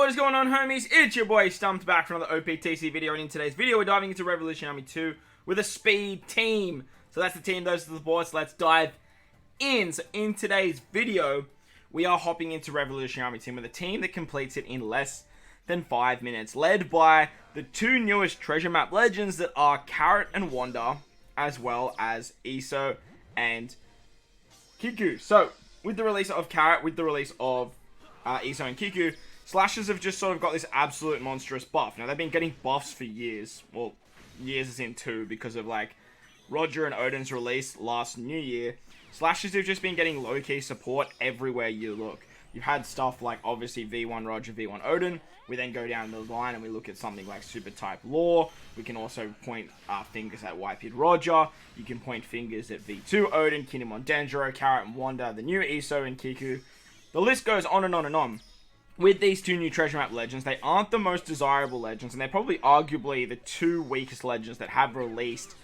what is going on, homies? It's your boy Stumped back for another OPTC video, and in today's video we're diving into Revolution Army 2 with a speed team. So that's the team, those are the boards. Let's dive in. So in today's video, we are hopping into Revolution Army 2 with a team that completes it in less than 5 minutes, led by the two newest treasure map legends that are Carrot and Wanda, as well as Iso and Kiku. So with the release of Carrot, with the release of Iso and Kiku, slashers have just sort of got this absolute monstrous buff. Now, they've been getting buffs for years. Well, years is in two because of, like, Roger and Odin's release last New Year. Slashers have just been getting low-key support everywhere you look. You've had stuff like, obviously, V1 Roger, V1 Odin. We then go down the line and we look at something like Super Type Law. We can also point fingers at Whitebeard Roger. You can point fingers at V2 Odin, Kinemon Denjiro, Carrot and Wanda, the new Iso and Kiku. The list goes on and on and on. With these two new treasure map legends, they aren't the most desirable legends, and they're probably arguably the two weakest legends that have released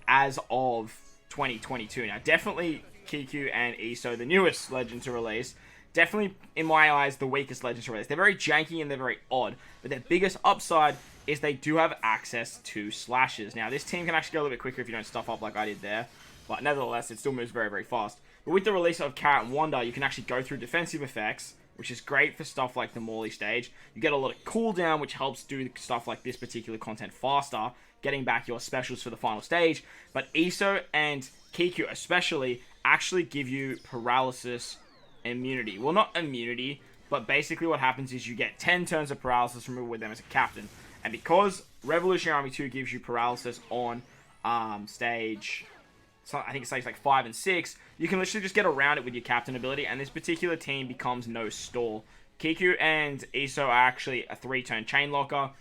as of 2022. Now, definitely Kiku and Iso, the newest legend to release, definitely, in my eyes, the weakest legends to release. They're very janky and they're very odd, but their biggest upside is they do have access to slashes. Now, this team can actually go a little bit quicker if you don't stuff up like I did there, but nevertheless, it still moves very, very fast. But with the release of Carrot and Wanda, you can actually go through defensive effects, which is great for stuff like the Morley stage. You get a lot of cooldown, which helps do stuff like this particular content faster, getting back your specials for the final stage. But Iso and Kiku especially actually give you paralysis immunity. Well, not immunity, but basically what happens is you get 10 turns of paralysis removal with them as a captain. And because Revolution Army 2 gives you paralysis on stage... So I think it's stage like 5 and 6, you can literally just get around it with your captain ability, and this particular team becomes no stall. Kiku and Iso are actually a 3-turn chain locker.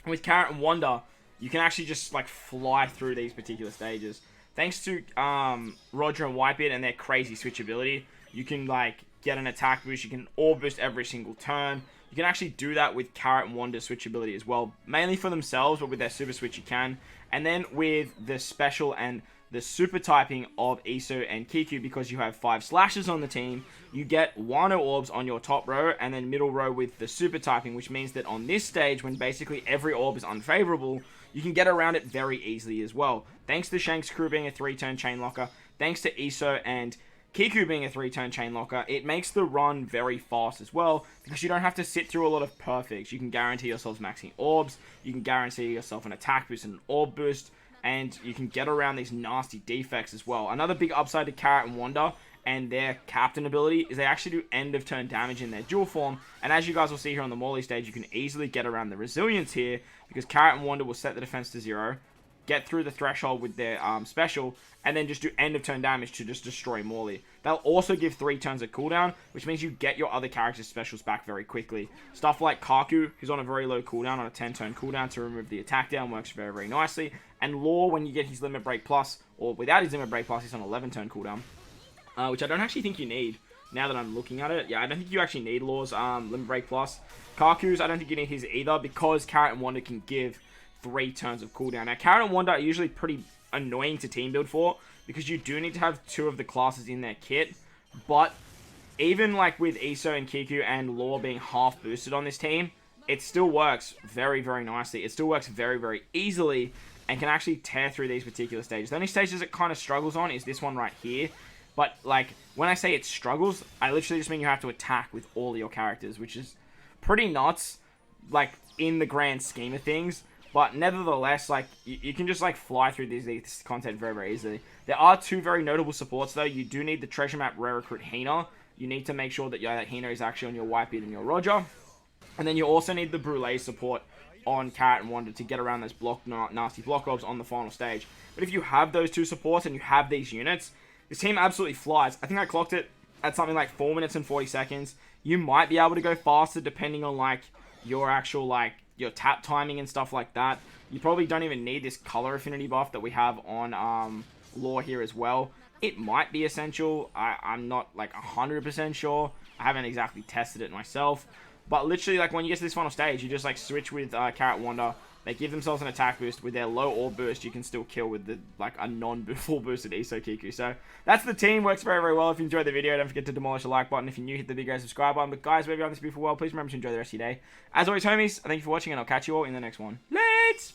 With Carrot and Wanda, you can actually just like fly through these particular stages. Thanks to Roger and Whitebeard and their crazy switch ability, you can like get an attack boost, you can orb boost every single turn. You can actually do that with Carrot and Wanda's switch ability as well, mainly for themselves, but with their super switch you can. And then with the special and the super typing of Iso and Kiku, because you have 5 slashes on the team, you get Wano orbs on your top row, and then middle row with the super typing, which means that on this stage, when basically every orb is unfavorable, you can get around it very easily as well. Thanks to Shank's crew being a 3-turn chain locker, thanks to Iso and Kiku being a 3-turn chain locker, it makes the run very fast as well, because you don't have to sit through a lot of perfects. You can guarantee yourselves maxing orbs, you can guarantee yourself an attack boost and an orb boost, and you can get around these nasty defects as well. Another big upside to Carrot and Wanda and their captain ability is they actually do end of turn damage in their dual form, and as you guys will see here on the Morley stage, you can easily get around the resilience here, because Carrot and Wanda will set the defense to 0, get through the threshold with their special, and then just do end of turn damage to just destroy Morley. They'll also give 3 turns of cooldown, which means you get your other characters' specials back very quickly. Stuff like Kaku, who's on a very low cooldown, on a 10-turn cooldown to remove the attack down, works very, very nicely. And Law, when you get his Limit Break Plus, or without his Limit Break Plus, he's on 11-turn cooldown, which I don't actually think you need, now that I'm looking at it. Yeah, I don't think you actually need Law's Limit Break Plus. Kaku's, I don't think you need his either, because Carrot and Wanda can give 3 turns of cooldown. Now, Carrot and Wanda are usually pretty annoying to team build for, because you do need to have 2 of the classes in their kit, but even like with Iso and Kiku and Law being half boosted on this team, it still works very, very nicely. It still works very, very easily, and can actually tear through these particular stages. The only stages it kind of struggles on is this one right here, but like, when I say it struggles, I literally just mean you have to attack with all your characters, which is pretty nuts, like, in the grand scheme of things. But nevertheless, like, you can just, like, fly through this content very, very easily. There are 2 very notable supports, though. You do need the treasure map rare recruit Hina. You need to make sure that, that Hina is actually on your Whitebeard and your Roger. And then you also need the Brûlé support on Carrot and Wanda to get around those nasty block orbs on the final stage. But if you have those 2 supports and you have these units, this team absolutely flies. I think I clocked it at something like 4 minutes and 40 seconds. You might be able to go faster depending on, like, your actual, like, your tap timing and stuff like that. You probably don't even need this color affinity buff that we have on Law here as well. It might be essential. I'm not like 100% sure. I haven't exactly tested it myself. But literally, like, when you get to this final stage, you just like switch with Carrot Wanda, They give themselves an attack boost. With their low orb boost, you can still kill with the like a non-full boosted ESO Kiku. So that's the team. Works very, very well. If you enjoyed the video, don't forget to demolish the like button. If you're new, hit the big red subscribe button. But guys, wherever you're on this beautiful world, please remember to enjoy the rest of your day. As always, homies, thank you for watching, and I'll catch you all in the next one. Let's